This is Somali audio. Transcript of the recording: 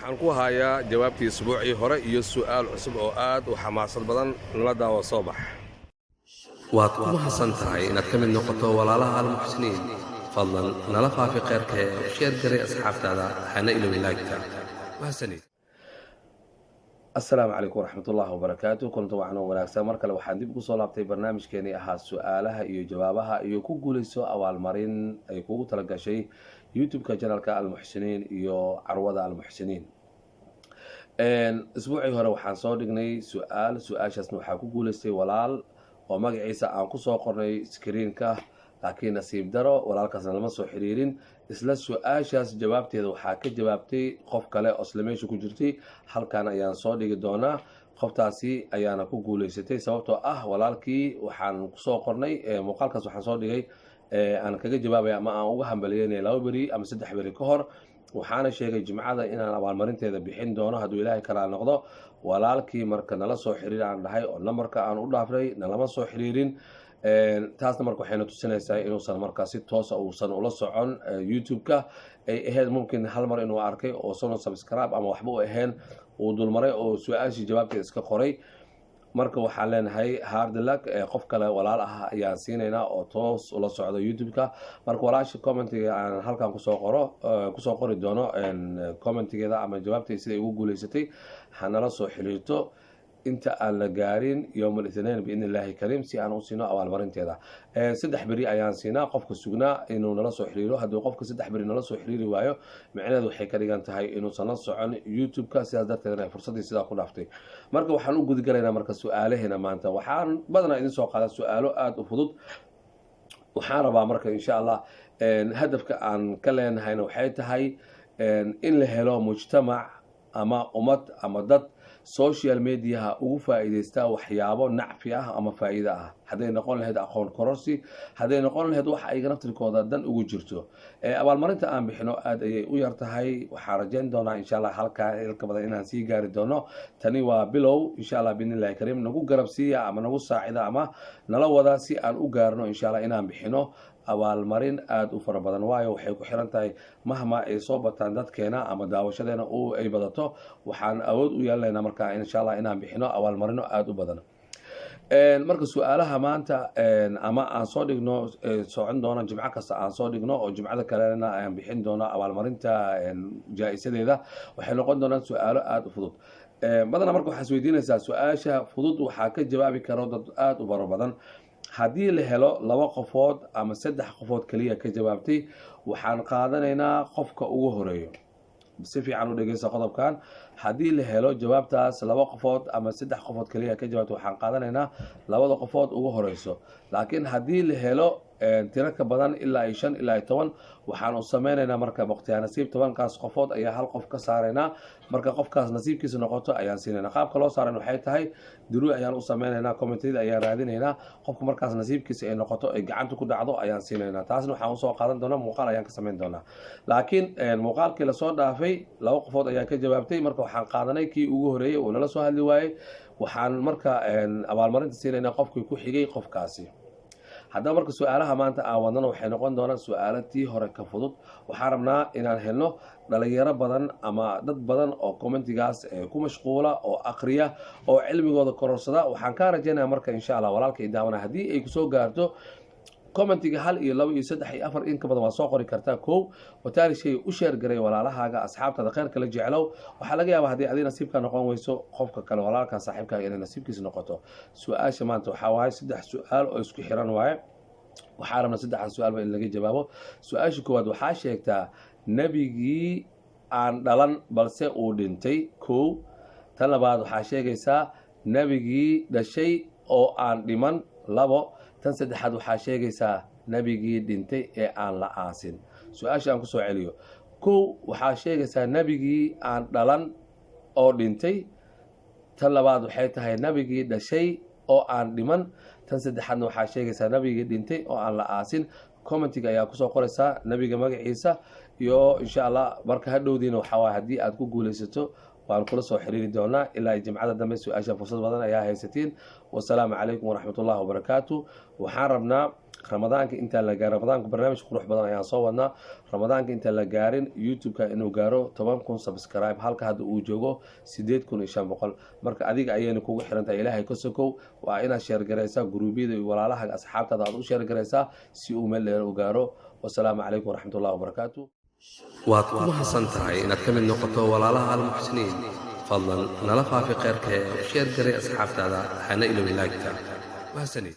waxaan ku hayaa jawaabtii isbuucii hore iyo su'aal cusub oo aad u xamaasad badan nala daawo soo bax. waad ku mahadsan tahay inaad ka mid noqoto walaalaha almuxsiniin. fadlan nala faafi khayrka ee u sheer garay asxaabtaada hana ilowin laagta. mahadsanid. السلام عليكم ورحمة الله وبركاته. كنت وعنا وناكسا مركل وحان ديب كسو لابتي برنامج كيني أها سؤالها إيو جوابها إيو كوغوليسو أوال مارين إيو كوغو تلقى شيء يوتيوب كجنال المحسنين إيو عروضة المحسنين. أسبوعي هنا وحان صادقني سؤال شاسنو حاكو قوليسي ولال ومقعيسا آنكو سوقرني سكرينكا laakiin nasiib daro walaalkaasna lama soo xiriirin isla su'aashaas jawaabteeda waxaa ka jawaabtay qof kale oo isla meesha ku jirtay halkan ayaan soo dhigi doonaa qoftaasi ayaana ku guuleysatay sababtoo ah walaalkii waxaan ku soo qornay muuqaalkaas waxaan soo dhigay aan kaga jawaabay ama aan uga hambaliyeynay 2 beri ama 3 beri ka hor waxaana sheegay jimcada inaan abaalmarinteeda bixin doono hadduu ilaahay kala noqdo walaalkii marka nala soo xiriir aan dhahay oo numberka aan u dhaafray nalama soo xiriirin taasna marka waxayna tusinaysaa inuusan markaa si toos ah uusan ula socon YouTube-ka ay ahayd mumkin hal mar inuu arkay oo soo subscribe ama waxba u ahayn uu dulmaray oo su'aashii jawaabteeda iska qoray marka waxaan leenahay hard luck qof kale walaal ah ayaan siinaynaa oo toos ula socdo YouTube-ka marka walaashi commentiga aan halkan kusoo qori doono commentigeeda ama jawaabteeda sida ay ugu guuleysatay hanala soo xiriirto inta aan la gaarin يوم الاثنين باذن الله كريم si aan u siino abaalmarinteeda 3 beri ayaan siinaa qofka sugnaa inuu nala soo xiriiro haddii qofka 3 beri nala soo xiriiri waayo macnaheedu waxay ka dhigan tahay inuu san la socon YouTube-ka sidaas darteedna fursadii sidaa ku dhaaftay marka waxaan u gudi galaynaa marka su'aalaheena maanta waxaan badanaa idin soo qaadaa su'aalo aad u fudud waxaan rabaa marka insha Allah hadafka aan ka leenahayna waxay tahay in la helo mujtamac ama ummad ama dad social media ugu faa'iideysta waxyaabo nacfi ah ama faa'iido ah haday noqon lahayd aqoon kororsi haday noqon lahayd wax ay naftirkooda dan ugu jirto abaalmarinta aan bixino aad ayay u yar tahay waxaan rajayn doonaa insha Allah halka badan inaan sii gaari doono tani waa bilow insha Allah biidnillaahi kariim nagu garabsiiya ama nagu saacida ama nala wada si aan u gaarno insha Allah inaan bixino abaalmarin aad u fara badan waayo waxay ku xiran tahay mahma ay soo bataan dadkeena ama daawashadeena oo ay badato waxaan awood u yeelanaynaa marka insha Allah inaan bixino abaalmarino aad u badan marka su'aalaha maanta ama aan soo dhigno socon doona jimco kasta aan soo dhigno oo jimcada kalena aan bixin doono abaalmarinta jaa'isadeeda waxay noqon doonaan su'aalo aad u fudud badana marka waxaad weydiinaysaa su'aasha fudud waxaa ka jawaabi karo dad aad u badan haddii la helo 2 qofood ama 3 qofood kaliya ka jawaabtay waxaan qaadanaynaa qofka ugu horeeyo si fiican u dhageyso qodobkan haddii la helo jawaabtaas 2 qofood ama 3 qofood kaliya ka jawaabtay waxaan qaadanaynaa 2 qofood ugu horeyso laakiin haddii la helo tiro ka badan ilaa 5 ilaa 10 waxaan u sameynaynaa marka waqtiga nasiib 10 kaas qofood ayaa hal qof ka saaraynaa marka qofkaas nasiibkiisa noqoto ayaan siinaynaa qaabka loo saaran waxay tahay diru ayaan u sameynaynaa commentida ayaan raadinaynaa qofka markaas nasiibkiisa ay noqoto ay gacanta ku dhacdo ayaan siinaynaa taasna waxaan u soo qaadan doonaa muuqaal ayaan ka sameyn doonaa laakiin muuqaalkii la soo dhaafay 2 qofood ayaa ka jawaabtay marka waxaan qaadanay kii ugu horeeyay oo nala soo hadli waayay waxaan marka abaalmarinta siinaynaa qofkii ku xigay qofkaasi haddaba marka su'aalaha maanta aan wadnana waxay noqon doonaan su'aalatii hore ka fudud waxaan rabnaa inaan helno dhalinyaro badan ama dad badan oo commentigaas ku mashquula oo aqriya oo cilmigooda kororsada waxaan ka rajaynayaa marka insha Allah walaalkay daawana haddii ay kusoo gaarto commentiga 1 iyo 2 iyo 3 iyo 4 in ka badan waa soo qori kartaa koow wataali shay u sheer garay walaalahaaga asxaabtada khayrka la jeclow waxa laga yaabaa haddii adina nasiibka noqon weyso qofka kale walaalka saaxiibkaaga inay nasiibkiisa noqoto su'aasha maanta waxa waaye 3 su'aal oo isku xiran waaye waxaan rabnaa 3 su'aal in laga jawaabo su'aasha koowaad waxaa sheegtaa nabigii aan dhalan balse uu dhintay koow tan labaad waxaa sheegaysaa nabigii dhashay oo aan dhiman 2 tan saddexaad waxaa sheegaysaa nabigii dhintay ee aan la aasin su'aasha aan ku soo celiyo koow waxaa sheegaysaa nabigii aan dhalan oo dhintay tan labaad waxay tahay nabigii dhashay oo aan dhiman tan saddexaadna waxaa sheegaysaa nabigii dhintay oo aan la aasin commentiga ayaa kusoo qoraysaa nabiga magaciisa iyo insha Allah marka hadhowdiina waxa waa haddii aad ku guuleysato waan kula soo xiriiri doonaa ilaa jimcada dambe su-aasha fursad badan ayaa haysatiin wasalaamu calaykum waraxmatullahi wabarakaatu waxaan rabnaa ramadaanka intaan la gaarin ramadaanka barnaamij qurux badan ayaan soo wadnaa ramadaanka intaan la gaarin youtube-ka inuu gaaro 10,000 subscribe halka hadda uu joogo 8,500 marka adiga ayayna kugu xirantahay ilaahay ka sokow waa inaad sheergaraysaa guruubyada iyo walaalaha asxaabtaada aad u sheergaraysaa si uu meel dheer u gaaro wasalaamu calaykum waraxmatullahi wabarakaatu waad ku mahadsan tahay inaad ka mid noqoto walaalaha almuxsiniin fadlan nala faafi khayrka ee u sheer garay asxaabtaada hana ilowin laagta mahadsanid